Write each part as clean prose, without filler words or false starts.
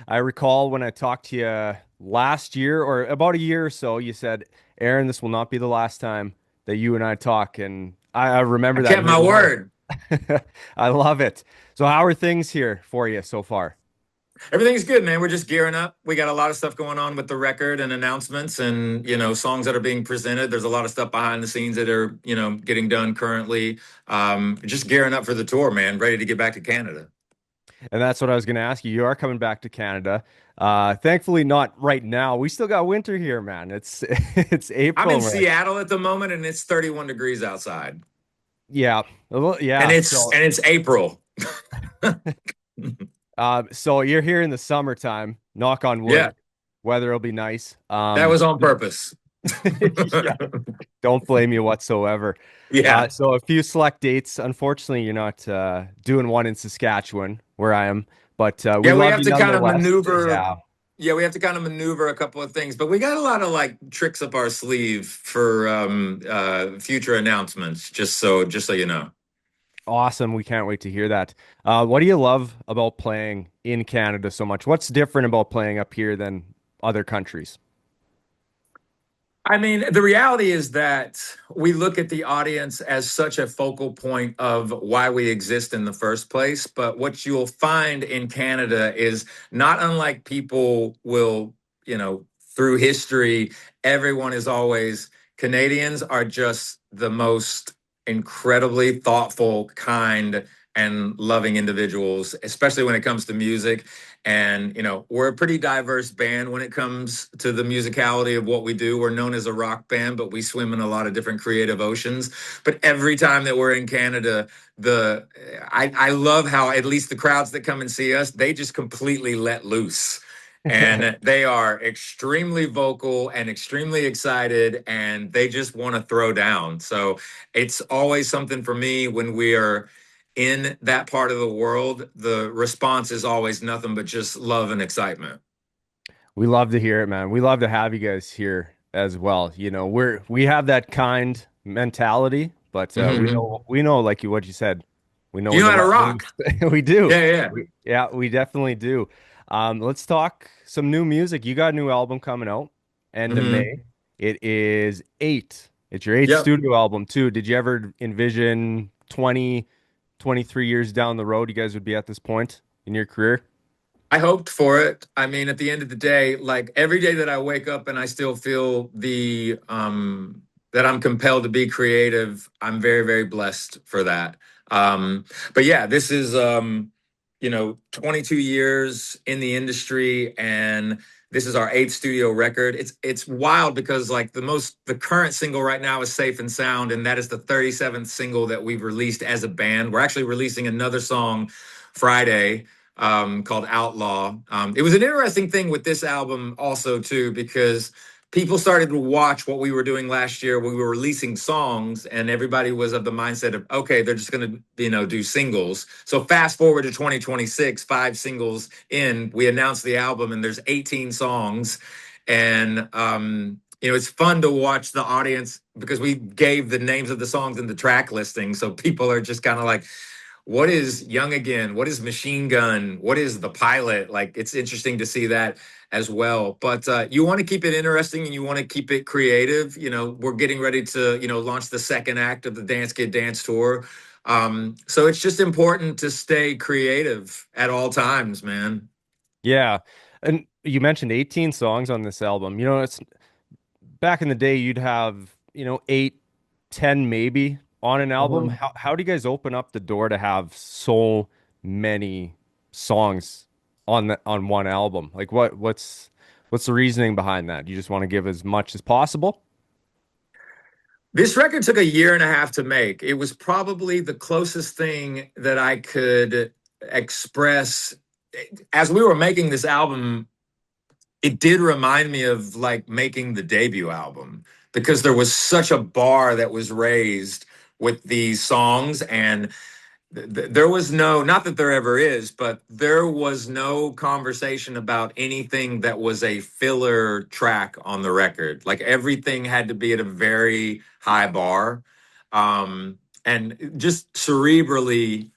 I recall when I talked to you last year or about a year or so, you said, Aaron, this will not be the last time that you and I talk. And I I remember that kept my very well. word. I love it. So, how are things here for you so far? Everything's good, man. We're just gearing up. We got a lot of stuff going on with the record and announcements and, songs that are being presented. There's a lot of stuff behind the scenes that are, getting done currently. Just gearing up for the tour, man. Ready to get back to Canada. And that's what I was going to ask you. You are coming back to Canada. Thankfully, not right now. We still got winter here, man. It's it's I'm April, in man. Seattle at the moment and it's 31 degrees outside. Yeah, And yeah. it's and it's April. So you're here in the summertime. Knock on Yeah, wood. Weather will be nice. that was on purpose. Yeah, don't blame you whatsoever. Yeah. So a few select dates. Unfortunately, you're not doing one in Saskatchewan, where I am, but we Yeah, we love have you to kind of nonetheless. maneuver. Yeah, Yeah, we have to kind of maneuver a couple of things, but we got a lot of like tricks up our sleeve for future announcements. Just so you know. awesome. We can't wait to hear that. What do you love about playing in Canada so much? What's different about playing up here than other countries? I mean, the reality is that we look at the audience as such a focal point of why we exist in the first place. But what you'll find in Canada is not unlike people will, through history, everyone is always, Canadians are just the most incredibly thoughtful, kind, and loving individuals, especially when it comes to music. And, we're a pretty diverse band when it comes to the musicality of what we do. We're known as a rock band, but we swim in a lot of different creative oceans. But every time that we're in Canada, the I love how at least the crowds that come and see us, they just completely let loose. And they are extremely vocal and extremely excited, and they just want to throw down. So it's always something for me when we are in that part of the world, the response is always nothing but just love and excitement. We love to hear it, man. We love to have you guys here as well. We have that kind mentality, but Mhm. we know like what you said. We know You when know to how to let loose. rock. We do. Yeah, yeah. Yeah, we definitely do. Let's talk some new music. You got a new album coming out end of Hmm. May. It is eight. It's your eighth Yep. studio album too. Did you ever envision 20, 23 years down the road you guys would be at this point in your career? I hoped for it. I mean, at the end of the day, like every day that I wake up and I still feel the that I'm compelled to be creative, I'm very, very blessed for that. But yeah, this is 22 years in the industry and this is our eighth studio record. It's wild because like the current single right now is Safe and Sound, and that is the 37th single that we've released as a band. We're actually releasing another song Friday called Outlaw. It was an interesting thing with this album also too because people started to watch what we were doing last year. We were releasing songs, and everybody was of the mindset of okay, they're just going to do singles. So fast forward to 2026, 5 singles in, we announced the album, and there's 18 songs, and it's fun to watch the audience because we gave the names of the songs in the track listing, so people are just kind of like, what is Young Again? What is Machine Gun? What is The Pilot? Like, it's interesting to see that as well. But you want to keep it interesting and you want to keep it creative. We're getting ready to, launch the second act of the Dance Kid Dance Tour. So it's just important to stay creative at all times, man. Yeah. And you mentioned 18 songs on this album. It's back in the day you'd have, eight, 10 maybe on an album. Mhm. How do you guys open up the door to have so many songs on one album? Like what's the reasoning behind that? You just want to give as much as possible? This record took a year and a half to make. It was probably the closest thing that I could express as we were making this album. It did remind me of like making the debut album because there was such a bar that was raised with these songs, and there was no, not that there ever is, but there was no conversation about anything that was a filler track on the record. Like everything had to be at a very high bar. And just cerebrally,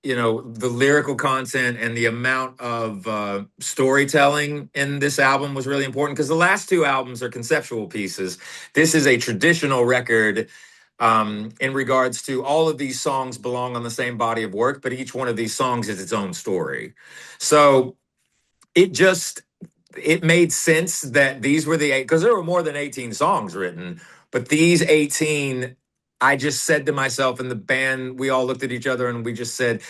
the lyrical content and the amount of storytelling in this album was really important because the last two albums are conceptual pieces. This is a traditional record in regards to all of these songs belong on the same body of work, but each one of these songs is its own story. So it just it made sense that these were the eight because there were more than 18 songs written, but these 18, I just said to myself and the band, we all looked at each other and we just said,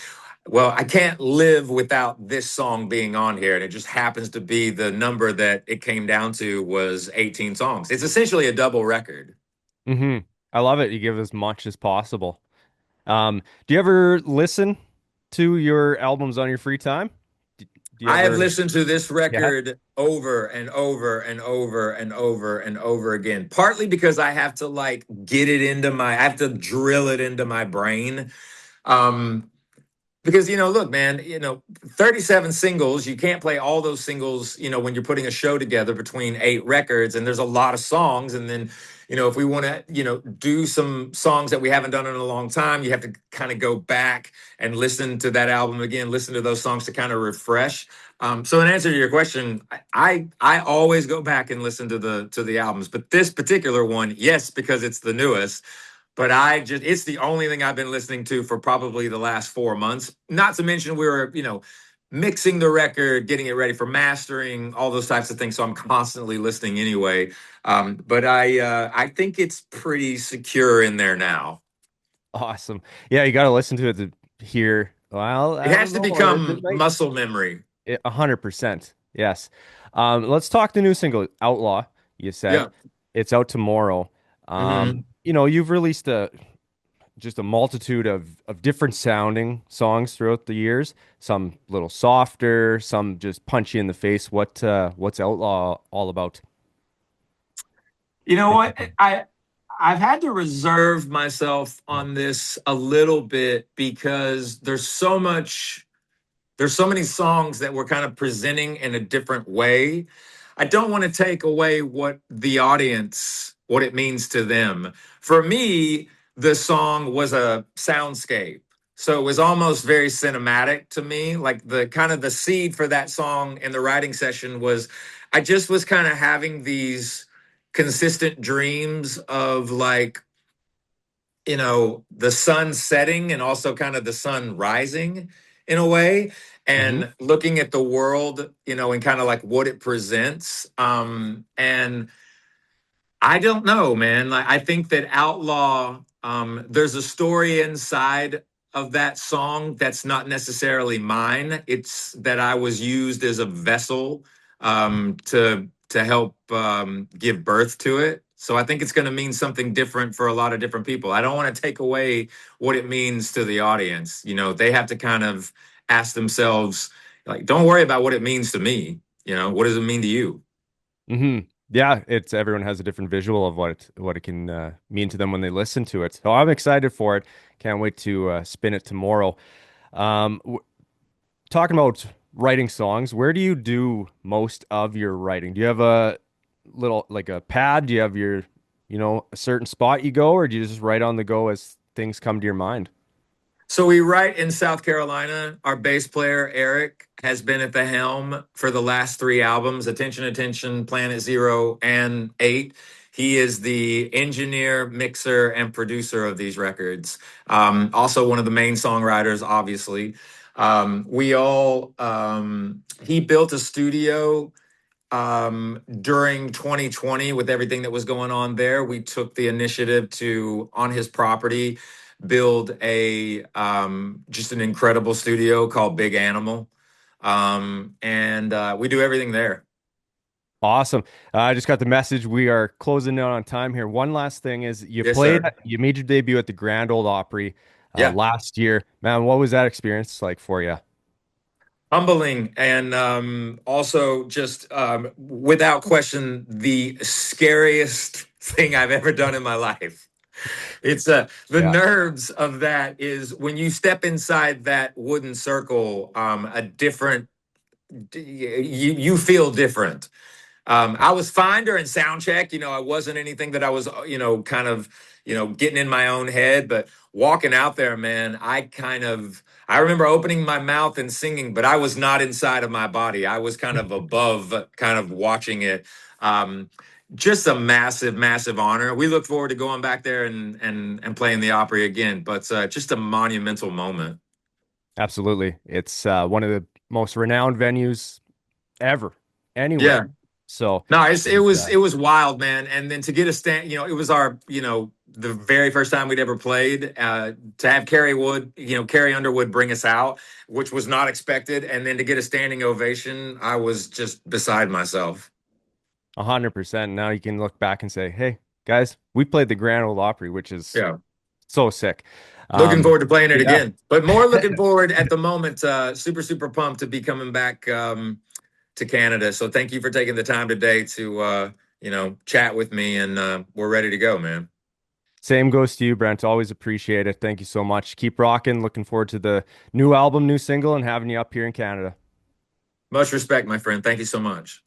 well, I can't live without this song being on here. And it just happens to be the number that it came down to was 18 songs. It's essentially a double record. Hmm. I love it. You give as much as possible. Do you ever listen to your albums on your free time? Do you I have ever? listened to this Yeah. record over and over and over and over and over again, partly because I have to like I have to drill it into my brain. Um, because look, man, 37 singles, you can't play all those singles, when you're putting a show together between 8 records, and there's a lot of songs. And then, if we want to, do some songs that we haven't done in a long time, you have to kind of go back and listen to that album again, listen to those songs to kind of refresh. So in answer to your question, I always go back and listen to the albums, but this particular one, yes, because it's the newest, but it's the only thing I've been listening to for probably the last 4 months. Not to mention we were, mixing the record, getting it ready for mastering, all those types of things. So I'm constantly listening anyway. But I think it's pretty secure in there now. Awesome. Yeah, you got to listen to it to hear. Well, It I has don't to know. become muscle memory. 100%. Yes. Let's talk the new single, Outlaw. You said Yeah. it's out tomorrow. Hmm. You've released just a multitude of different sounding songs throughout the years. Some a little softer, some just punch you in the face. What's Outlaw all about? You know what? I've had to reserve myself on this a little bit because there's so many songs that we're kind of presenting in a different way. I don't want to take away what it means to them. For me, the song was a soundscape. So it was almost very cinematic to me. Like the kind of the seed for that song in the writing session was I just was kind of having these consistent dreams of like the sun setting and also kind of the sun rising in a way Hmm. and looking at the world, and kind of like what it presents. And I don't know, man. Like I think that Outlaw, there's a story inside of that song that's not necessarily mine. It's that I was used as a vessel to help give birth to it. So I think it's going to mean something different for a lot of different people. I don't want to take away what it means to the audience. They have to kind of ask themselves, like, don't worry about what it means to me. What does it mean to you? Hmm. Yeah, it's everyone has a different visual of what it can mean to them when they listen to it. So I'm excited for it. Can't wait to spin it tomorrow. W Talking about writing songs, where do you do most of your writing? Do you have a little like a pad? Do you have a certain spot you go, or do you just write on the go as things come to your mind? So we write in South Carolina. Our bass player, Eric, has been at the helm for the last three albums, Attention, Attention, Planet Zero, and Eight. He is the engineer, mixer, and producer of these records. Also one of the main songwriters, obviously. He built a studio during 2020 with everything that was going on there. We took the initiative to, on his property, build a just an incredible studio called Big Animal. And we do everything there. Awesome. I just got the message. We are closing in on time here. One last thing is Yes, sir. you made your debut at the Grand Ole Opry Yeah. last year. Man, what was that experience like for you? Humbling and also just without question the scariest thing I've ever done in my life. It's the Yeah. nerves of that is when you step inside that wooden circle, a different you feel different. I was fine during sound check. I wasn't anything that I was, kind of, getting in my own head. But walking out there, man, I remember opening my mouth and singing, but I was not inside of my body. I was kind of above, kind of watching it. Um, just a massive, massive honor. We look forward to going back there and playing the Opry again. But just a monumental moment. Absolutely. It's one of the most renowned venues ever, anywhere. Yeah. So, No, it and, was it was wild, man. And then to get a stand, it was our, the very first time we'd ever played. To have Carrie Underwood bring us out, which was not expected, and then to get a standing ovation, I was just beside myself. 100%. Now you can look back and say, hey, guys, we played the Grand Ole Opry, which is Yeah. so sick. Looking Um, forward to playing it yeah, again, but more looking forward at the moment. Super, super pumped to be coming back to Canada. So thank you for taking the time today to chat with me, and we're ready to go, man. same goes to you, Brent. Always appreciate it. Thank you so much. Keep rocking. Looking forward to the new album, new single, and having you up here in Canada. Much respect, my friend. Thank you so much.